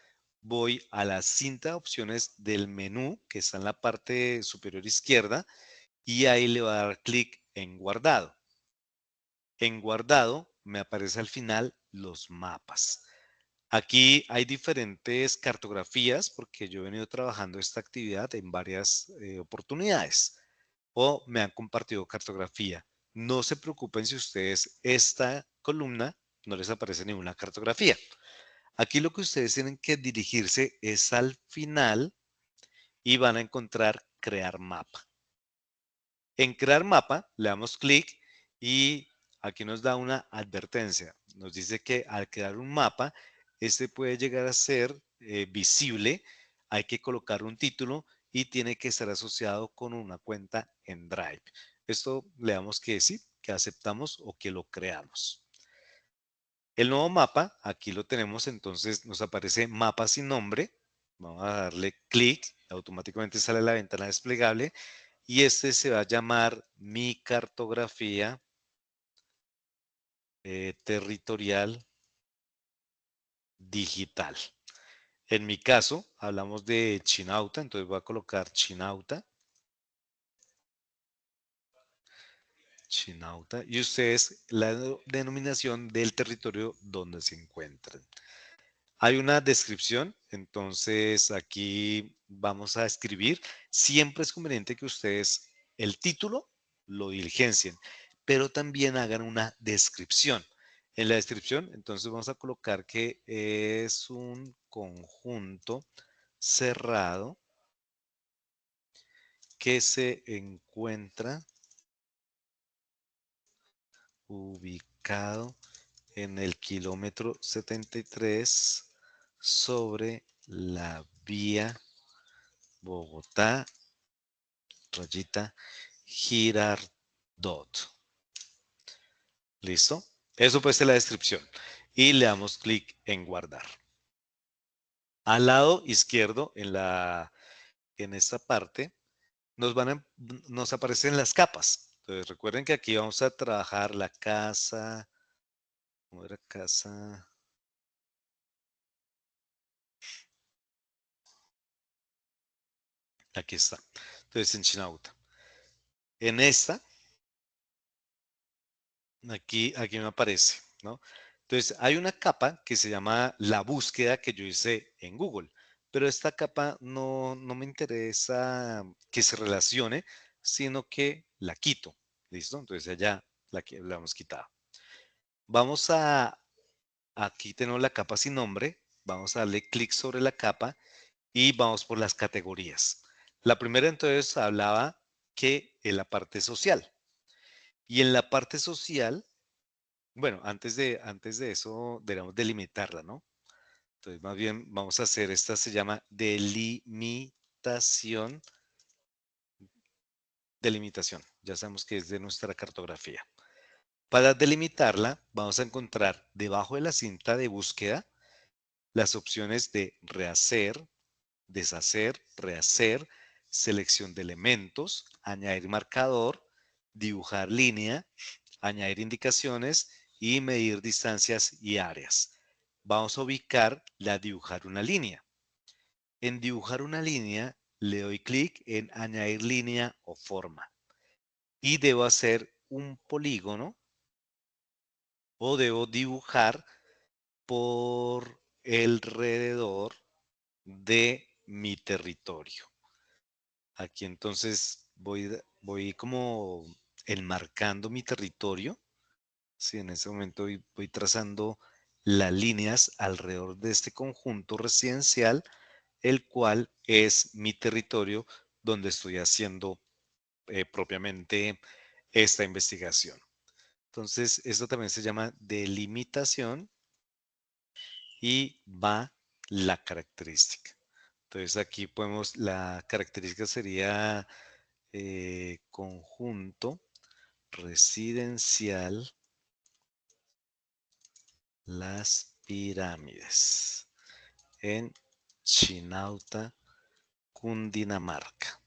voy a la cinta de opciones del menú que está en la parte superior izquierda y ahí le voy a dar clic en guardado. En guardado me aparece al final los mapas. Aquí hay diferentes cartografías porque yo he venido trabajando esta actividad en varias oportunidades o me han compartido cartografía. No se preocupen si ustedes esta columna no les aparece ninguna cartografía. Aquí lo que ustedes tienen que dirigirse es al final y van a encontrar crear mapa. En crear mapa le damos clic y aquí nos da una advertencia. Nos dice que al crear un mapa, este puede llegar a ser visible. Hay que colocar un título y tiene que estar asociado con una cuenta en Drive. Esto le damos que sí, que aceptamos o que lo creamos. El nuevo mapa, aquí lo tenemos, entonces nos aparece mapa sin nombre. Vamos a darle clic, automáticamente sale la ventana desplegable y este se va a llamar Mi Cartografía Territorial Digital. En mi caso, hablamos de Chinauta, entonces voy a colocar Chinauta. Chinauta. Y ustedes la denominación del territorio donde se encuentran. Hay una descripción, entonces aquí vamos a escribir. Siempre es conveniente que ustedes el título lo diligencien, pero también hagan una descripción. En la descripción, entonces vamos a colocar que es un conjunto cerrado que se encuentra ubicado en el kilómetro 73 sobre la vía Bogotá, rayita, Girardot. ¿Listo? Eso puede ser la descripción. Y le damos clic en guardar. Al lado izquierdo, en esta parte, nos aparecen las capas. Entonces recuerden que aquí vamos a trabajar la casa. ¿Cómo era casa? Aquí está. Entonces en Chinauta. En esta, aquí me aparece, ¿no? Entonces, hay una capa que se llama la búsqueda que yo hice en Google, pero esta capa no me interesa que se relacione, sino que la quito, ¿listo? Entonces, allá la hemos quitado. Vamos aquí tenemos la capa sin nombre, vamos a darle clic sobre la capa y vamos por las categorías. La primera entonces hablaba que en la parte social. Y en la parte social, bueno, antes de eso, deberíamos delimitarla, ¿no? Entonces, más bien vamos a hacer, esta se llama delimitación. Ya sabemos que es de nuestra cartografía. Para delimitarla, vamos a encontrar debajo de la cinta de búsqueda las opciones de rehacer, deshacer, rehacer, selección de elementos, añadir marcador, dibujar línea, añadir indicaciones y medir distancias y áreas. Vamos a ubicar la dibujar una línea. En dibujar una línea le doy clic en añadir línea o forma y debo hacer un polígono o debo dibujar por alrededor de mi territorio. Aquí entonces voy como enmarcando mi territorio. Sí, en ese momento voy trazando las líneas alrededor de este conjunto residencial, el cual es mi territorio donde estoy haciendo propiamente esta investigación. Entonces, esto también se llama delimitación y va la característica. Entonces, aquí podemos, la característica sería conjunto residencial Las Pirámides en Chinauta, Cundinamarca.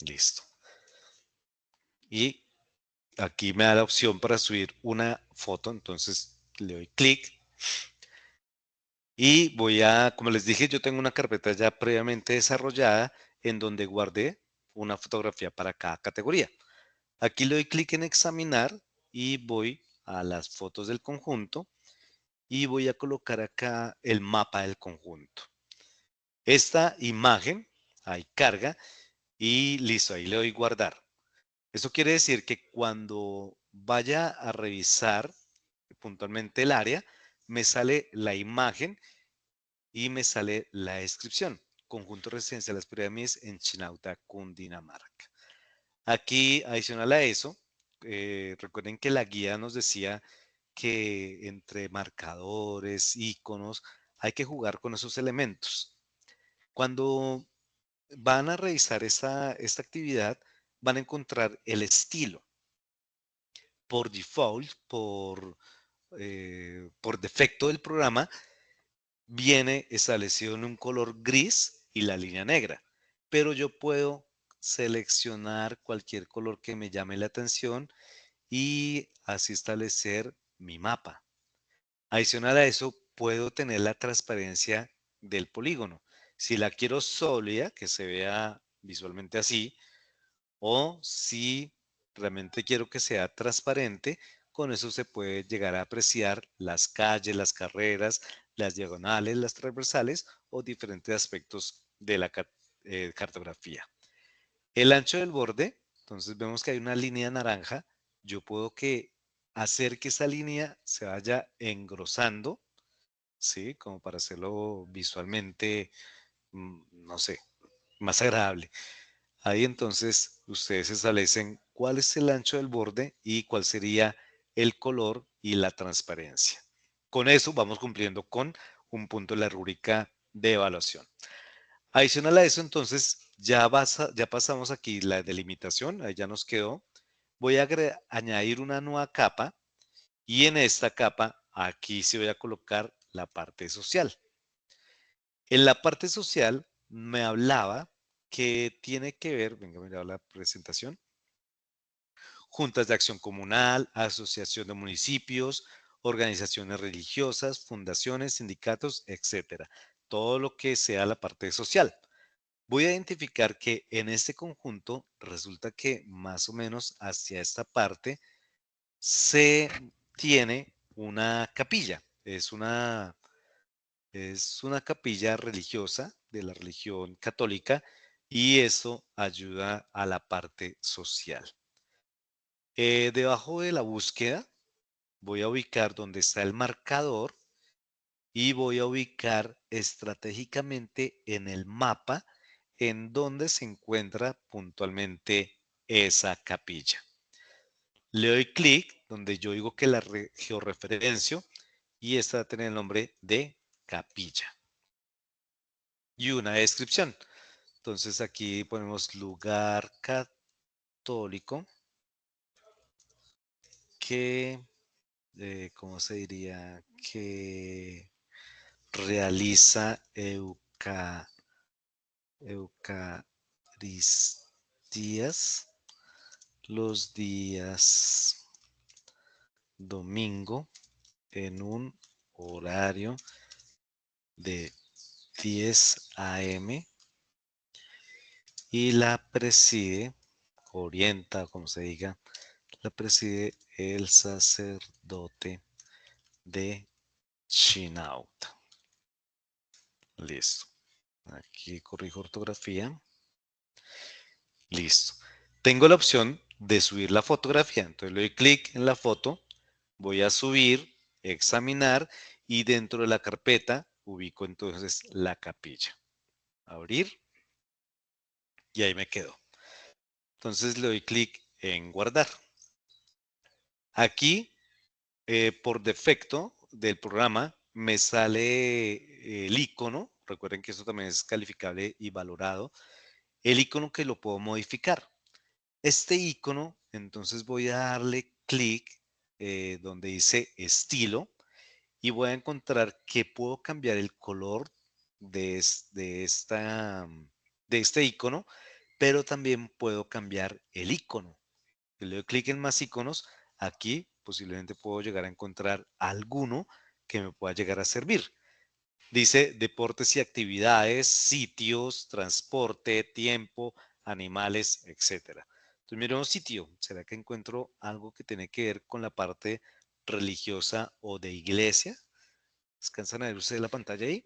Listo. Y aquí me da la opción para subir una foto, entonces le doy clic Y voy a, como les dije, yo tengo una carpeta ya previamente desarrollada en donde guardé una fotografía para cada categoría. Aquí le doy clic en examinar y voy a las fotos del conjunto y voy a colocar acá el mapa del conjunto. Esta imagen, ahí carga y listo, ahí le doy guardar. Eso quiere decir que cuando vaya a revisar puntualmente el área, me sale la imagen y me sale la descripción. Conjunto residencial Las Pirámides en Chinauta, Cundinamarca. Aquí, adicional a eso, recuerden que la guía nos decía que entre marcadores, iconos, hay que jugar con esos elementos. Cuando van a revisar esta actividad, van a encontrar el estilo. Por default, por defecto del programa, viene establecido en un color gris y la línea negra, pero yo puedo seleccionar cualquier color que me llame la atención y así establecer mi mapa. Adicional a eso, puedo tener la transparencia del polígono. Si la quiero sólida, que se vea visualmente así, o si realmente quiero que sea transparente, con eso se puede llegar a apreciar las calles, las carreras, las diagonales, las transversales o diferentes aspectos de la cartografía. El ancho del borde, entonces vemos que hay una línea naranja. Yo puedo hacer que esa línea se vaya engrosando, ¿sí? Como para hacerlo visualmente, no sé, más agradable. Ahí entonces ustedes establecen cuál es el ancho del borde y cuál sería el color y la transparencia. Con eso vamos cumpliendo con un punto de la rúbrica de evaluación. Adicional a eso, entonces, ya pasamos aquí la delimitación, ahí ya nos quedó. Voy a añadir una nueva capa y en esta capa, aquí sí voy a colocar la parte social. En la parte social me hablaba que tiene que ver, venga, mira la presentación, juntas de acción comunal, asociación de municipios, organizaciones religiosas, fundaciones, sindicatos, etcétera. Todo lo que sea la parte social. Voy a identificar que en este conjunto resulta que más o menos hacia esta parte se tiene una capilla. Es una capilla religiosa de la religión católica y eso ayuda a la parte social. Debajo de la búsqueda voy a ubicar donde está el marcador y voy a ubicar estratégicamente en el mapa en donde se encuentra puntualmente esa capilla. Le doy clic donde yo digo que la georreferencio y esta va a tener el nombre de capilla. Y una descripción. Entonces aquí ponemos lugar católico que, ¿cómo se diría? Que realiza eucaristías los días domingo en un horario de 10 a.m. y la preside, orienta, como se diga, la preside el sacerdote de Chinauta. Listo. Aquí corrijo ortografía. Listo. Tengo la opción de subir la fotografía. Entonces le doy clic en la foto, voy a subir, examinar y dentro de la carpeta ubico entonces la capilla. Abrir y ahí me quedo. Entonces le doy clic en guardar. Aquí, por defecto del programa, me sale el icono. Recuerden que eso también es calificable y valorado. El icono que lo puedo modificar. Este icono, entonces voy a darle clic donde dice estilo y voy a encontrar que puedo cambiar el color de este icono, pero también puedo cambiar el icono. Si le doy clic en más iconos, aquí posiblemente puedo llegar a encontrar alguno que me pueda llegar a servir. Dice deportes y actividades, sitios, transporte, tiempo, animales, etc. Entonces miremos sitio. ¿Será que encuentro algo que tiene que ver con la parte religiosa o de iglesia? ¿Descansan a ver ustedes la pantalla ahí?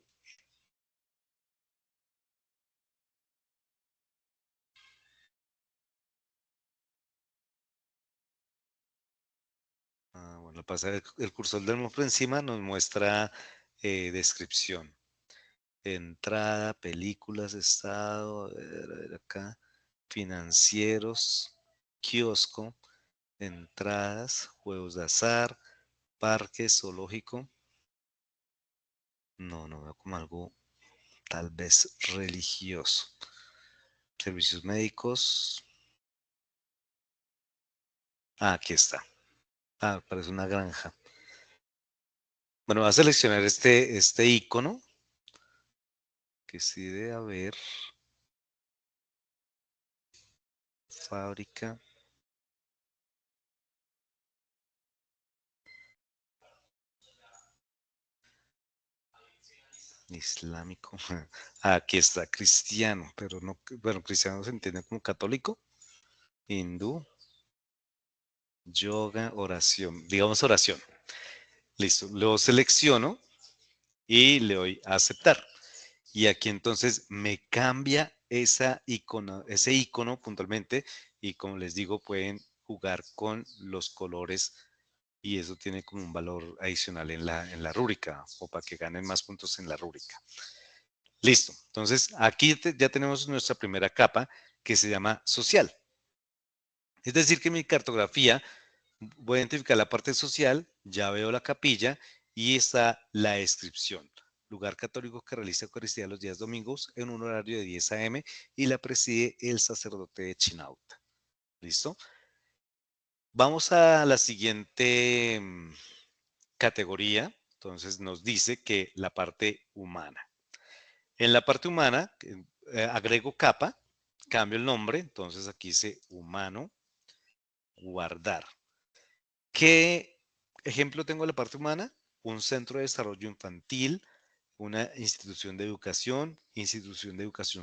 Bueno, pasa el cursor del por encima nos muestra descripción. Entrada, películas, estado, a ver acá, financieros, kiosco, entradas, juegos de azar, parque, zoológico. No veo como algo tal vez religioso. Servicios médicos. Aquí está. Parece una granja. Bueno, voy a seleccionar este icono que sí debe haber. Fábrica. Islámico. Aquí está, cristiano, pero no, bueno, cristiano se entiende como católico, hindú, yoga, oración, digamos oración. Listo, lo selecciono y le doy a aceptar. Y aquí entonces me cambia ese icono puntualmente y como les digo, pueden jugar con los colores y eso tiene como un valor adicional en la rúbrica o para que ganen más puntos en la rúbrica. Listo. Entonces, aquí ya tenemos nuestra primera capa que se llama social. Es decir, que mi cartografía, voy a identificar la parte social, ya veo la capilla y está la descripción. Lugar católico que realiza Eucaristía los días domingos en un horario de 10 a.m. y la preside el sacerdote de Chinauta. ¿Listo? Vamos a la siguiente categoría. Entonces nos dice que la parte humana. En la parte humana, agrego capa, cambio el nombre, entonces aquí dice humano, guardar. ¿Qué ejemplo tengo de la parte humana? Un centro de desarrollo infantil, una institución de educación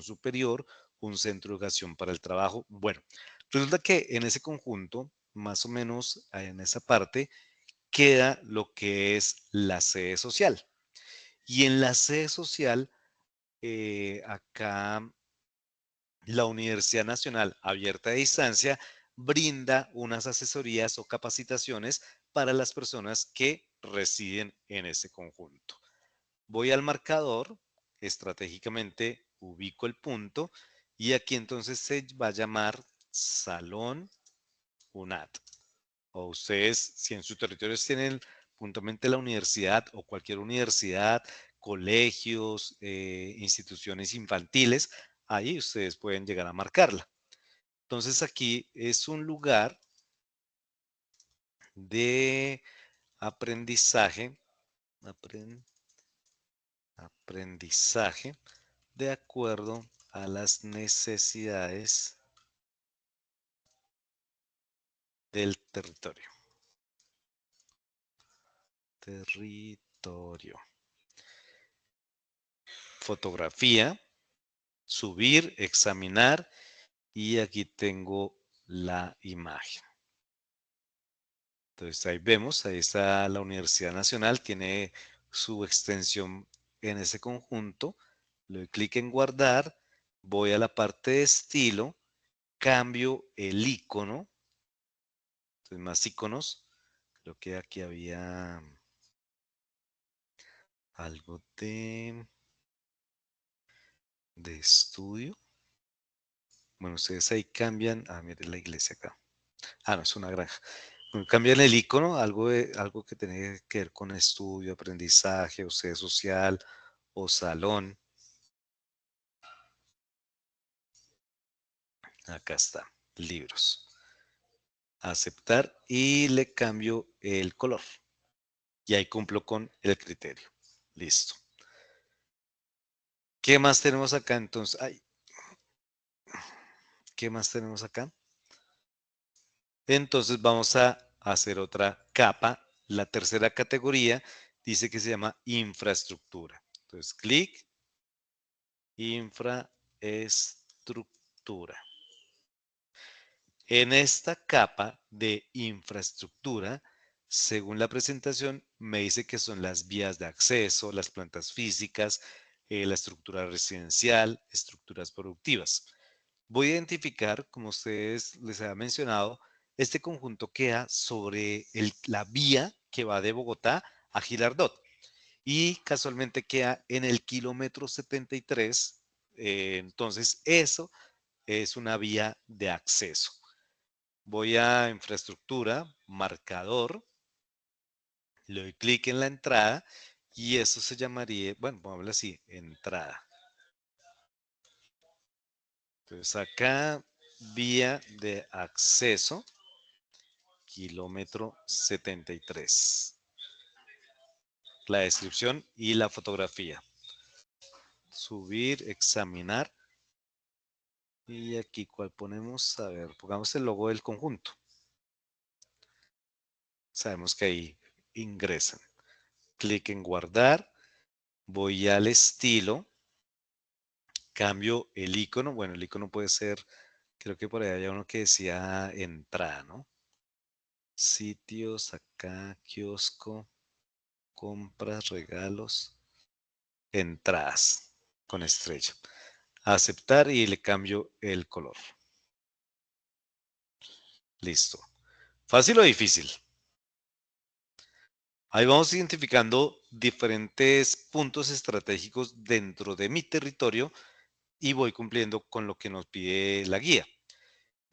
superior, un centro de educación para el trabajo. Bueno, resulta que en ese conjunto, más o menos en esa parte, queda lo que es la sede social. Y en la sede social, acá la Universidad Nacional Abierta a Distancia brinda unas asesorías o capacitaciones para las personas que residen en ese conjunto. Voy al marcador, estratégicamente ubico el punto y aquí entonces se va a llamar Salón UNAT. O ustedes, si en sus territorios tienen puntualmente la universidad o cualquier universidad, colegios, instituciones infantiles, ahí ustedes pueden llegar a marcarla. Entonces aquí es un lugar de aprendizaje, aprendizaje de acuerdo a las necesidades del territorio. Territorio. Fotografía, subir, examinar y aquí tengo la imagen. Entonces ahí vemos, ahí está la Universidad Nacional, tiene su extensión en ese conjunto. Le doy clic en guardar, voy a la parte de estilo, cambio el icono, entonces más iconos, creo que aquí había algo de estudio. Bueno, ustedes ahí cambian, miren la iglesia acá. No, es una granja. Cambian el icono, algo que tiene que ver con estudio, aprendizaje, o sede social, o salón. Acá está, libros. Aceptar y le cambio el color. Y ahí cumplo con el criterio. Listo. ¿Qué más tenemos acá entonces? ¿Qué más tenemos acá? Entonces vamos a hacer otra capa. La tercera categoría dice que se llama infraestructura. Entonces, clic, infraestructura. En esta capa de infraestructura, según la presentación, me dice que son las vías de acceso, las plantas físicas, la estructura residencial, estructuras productivas. Voy a identificar, como ustedes les había mencionado, este conjunto queda sobre la vía que va de Bogotá a Girardot y casualmente queda en el kilómetro 73. Entonces, eso es una vía de acceso. Voy a infraestructura, marcador, le doy clic en la entrada y eso se llamaría, bueno, pongámoslo así, entrada. Entonces acá, vía de acceso, kilómetro 73. La descripción y la fotografía. Subir, examinar. Y aquí, ¿cuál ponemos? A ver, pongamos el logo del conjunto. Sabemos que ahí ingresan. Clic en guardar. Voy al estilo. Cambio el icono. Bueno, el icono puede ser, creo que por ahí había uno que decía entrada, ¿no? Sitios, acá, kiosco, compras, regalos, entradas con estrella. Aceptar y le cambio el color. Listo. ¿Fácil o difícil? Ahí vamos identificando diferentes puntos estratégicos dentro de mi territorio y voy cumpliendo con lo que nos pide la guía.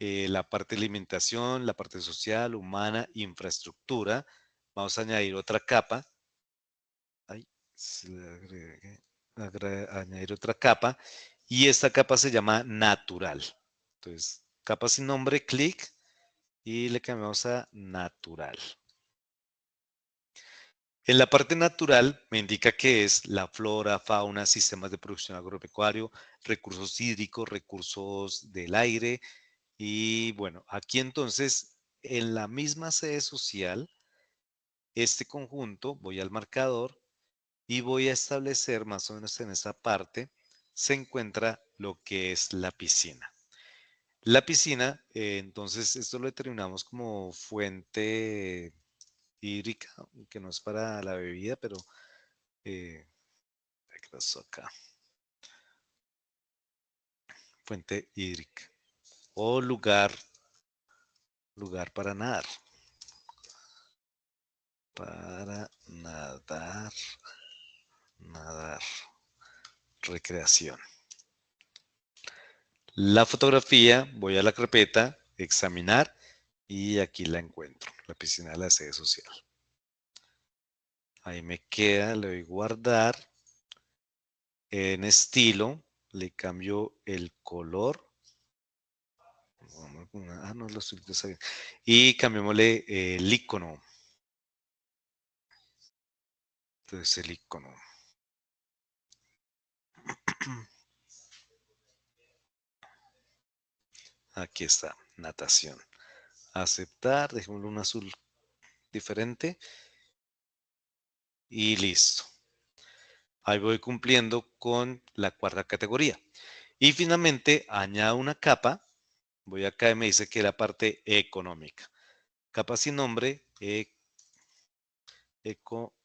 La parte de alimentación, la parte social, humana, infraestructura. Vamos a añadir otra capa. Ahí, añadir otra capa. Y esta capa se llama natural. Entonces, capa sin nombre, clic y le cambiamos a natural. En la parte natural me indica que es la flora, fauna, sistemas de producción agropecuario, recursos hídricos, recursos del aire. Y bueno, aquí entonces, en la misma sede social, este conjunto, voy al marcador y voy a establecer más o menos en esta parte, se encuentra lo que es la piscina. La piscina, entonces, esto lo determinamos como fuente hídrica, que no es para la bebida, pero ¿qué pasó acá? Fuente hídrica o lugar para nadar. Para nadar, recreación. La fotografía, voy a la carpeta, examinar y aquí la encuentro, la piscina de la sede social. Ahí me queda, le doy guardar. En estilo, le cambio el color. No, lo estoy sabiendo. Y cambiémosle el icono. Entonces el icono. Aquí está, natación. Aceptar, dejémosle un azul diferente. Y listo. Ahí voy cumpliendo con la cuarta categoría. Y finalmente añado una capa. Voy acá y me dice que la parte económica. Capa sin nombre, económico.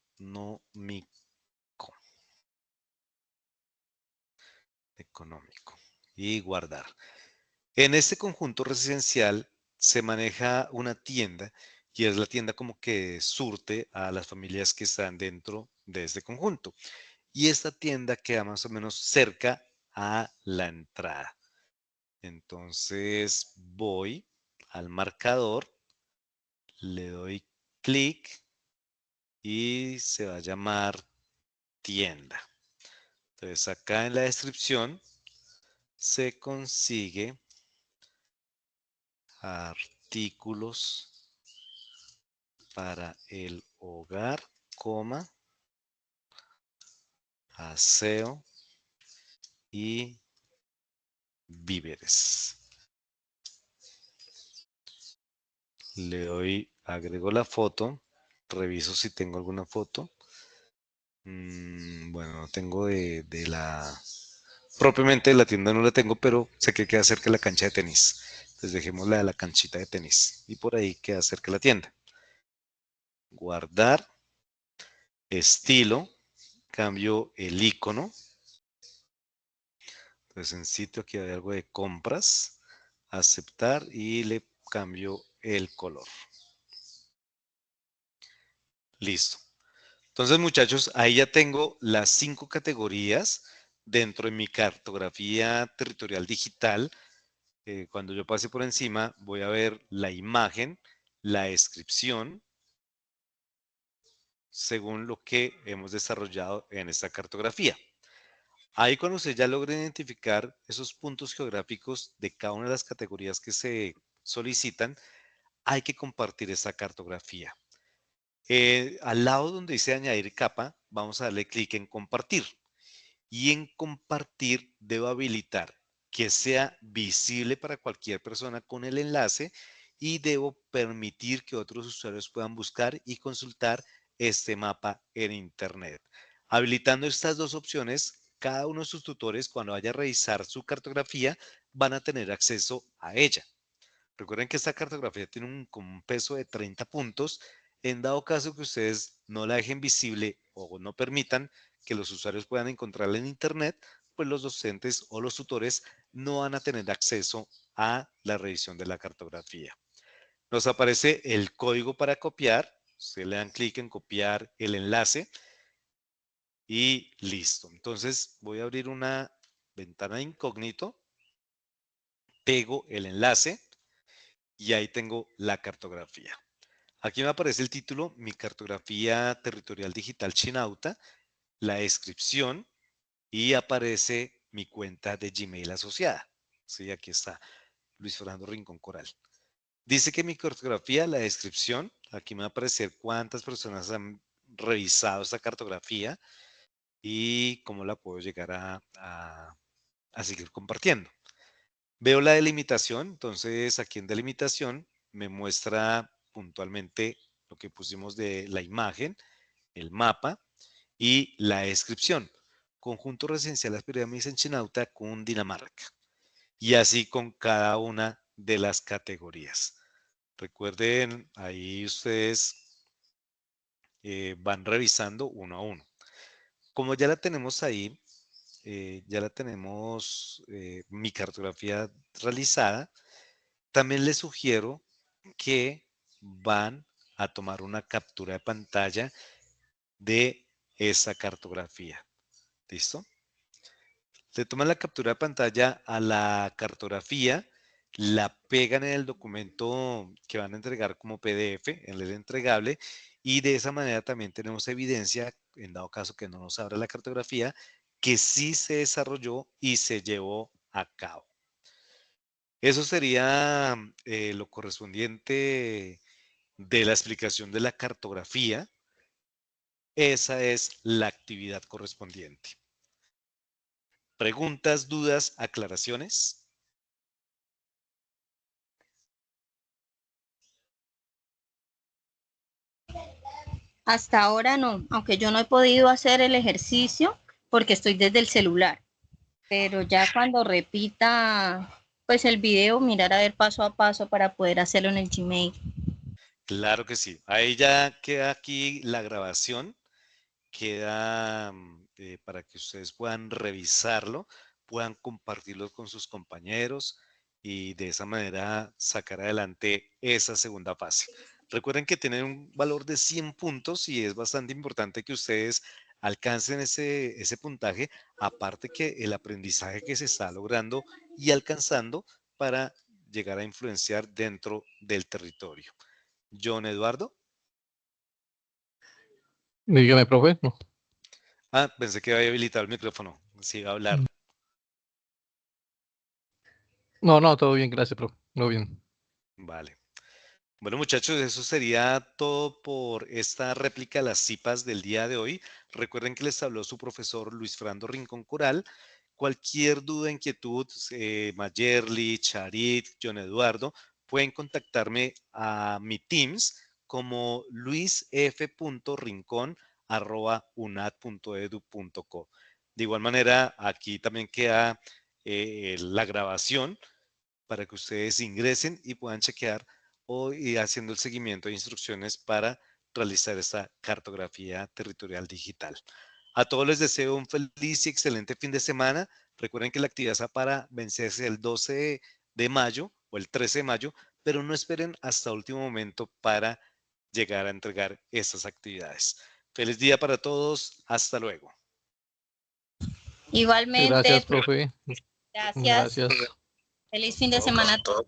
Económico. Y guardar. En este conjunto residencial se maneja una tienda y es la tienda como que surte a las familias que están dentro de este conjunto. Y esta tienda queda más o menos cerca a la entrada. Entonces voy al marcador, le doy clic y se va a llamar tienda. Entonces acá en la descripción se consigue artículos para el hogar, coma, aseo y víveres. Le doy, agrego la foto, reviso si tengo alguna foto Bueno, no tengo de la... Propiamente de la tienda no la tengo, pero sé que queda cerca de la cancha de tenis. Entonces dejémosla de la canchita de tenis. Y por ahí queda cerca de la tienda. Guardar, estilo, cambio el icono. Entonces en sitio aquí hay algo de compras, aceptar y le cambio el color. Listo. Entonces muchachos, ahí ya tengo las 5 categorías dentro de mi cartografía territorial digital. Cuando yo pase por encima voy a ver la imagen, la descripción, según lo que hemos desarrollado en esta cartografía. Ahí cuando usted ya logra identificar esos puntos geográficos de cada una de las categorías que se solicitan, hay que compartir esa cartografía. Al lado donde dice añadir capa, vamos a darle clic en compartir. Y en compartir debo habilitar que sea visible para cualquier persona con el enlace y debo permitir que otros usuarios puedan buscar y consultar este mapa en Internet. Habilitando estas dos opciones, cada uno de sus tutores, cuando vaya a revisar su cartografía, van a tener acceso a ella. Recuerden que esta cartografía tiene como un peso de 30 puntos. En dado caso que ustedes no la dejen visible o no permitan que los usuarios puedan encontrarla en Internet, pues los docentes o los tutores no van a tener acceso a la revisión de la cartografía. Nos aparece el código para copiar. Ustedes le dan clic en copiar el enlace y listo. Entonces voy a abrir una ventana de incógnito, pego el enlace y ahí tengo la cartografía. Aquí me aparece el título, mi cartografía territorial digital Chinauta, la descripción y aparece mi cuenta de Gmail asociada. Sí, aquí está, Luis Fernando Rincón Coral. Dice que mi cartografía, la descripción, aquí me va a aparecer cuántas personas han revisado esta cartografía y cómo la puedo llegar a seguir compartiendo. Veo la delimitación, entonces aquí en delimitación me muestra puntualmente lo que pusimos de la imagen, el mapa y la descripción. Conjunto residencial Las Pirámides en Chinauta, Cundinamarca. Y así con cada una de las categorías. Recuerden, ahí ustedes van revisando uno a uno. Como ya la tenemos ahí, ya la tenemos mi cartografía realizada, también les sugiero que van a tomar una captura de pantalla de esa cartografía. ¿Listo? Le toman la captura de pantalla a la cartografía, la pegan en el documento que van a entregar como PDF, en el entregable, y de esa manera también tenemos evidencia, en dado caso que no nos abra la cartografía, que sí se desarrolló y se llevó a cabo. Eso sería lo correspondiente de la explicación de la cartografía. Esa es la actividad correspondiente. ¿Preguntas, dudas, aclaraciones? Hasta ahora no, aunque yo no he podido hacer el ejercicio porque estoy desde el celular, pero ya cuando repita pues el video, mirar a ver paso a paso para poder hacerlo en el Gmail. Claro que sí. Ahí ya queda aquí la grabación, queda para que ustedes puedan revisarlo, puedan compartirlo con sus compañeros y de esa manera sacar adelante esa segunda fase. Recuerden que tienen un valor de 100 puntos y es bastante importante que ustedes alcancen ese puntaje, aparte que el aprendizaje que se está logrando y alcanzando para llegar a influenciar dentro del territorio. John Eduardo. Dígame, profe. No, Ah, pensé que había habilitado el micrófono. Sí, iba a hablar. no, todo bien, gracias, profe. Todo bien. Vale. Bueno, muchachos, eso sería todo por esta réplica de las CIPAS del día de hoy. Recuerden que les habló su profesor Luis Fernando Rincón Coral. Cualquier duda, inquietud, Mayerly, Charit, John Eduardo, pueden contactarme a mi Teams como luisf.rincón info@unad.edu.co. De igual manera, aquí también queda la grabación para que ustedes ingresen y puedan chequear o ir haciendo el seguimiento de instrucciones para realizar esta cartografía territorial digital. A todos les deseo un feliz y excelente fin de semana. Recuerden que la actividad está para vencerse el 12 de mayo o el 13 de mayo, pero no esperen hasta último momento para llegar a entregar estas actividades. Feliz día para todos. Hasta luego. Igualmente, Gracias, profe. gracias. Gracias. Feliz fin de semana a todos.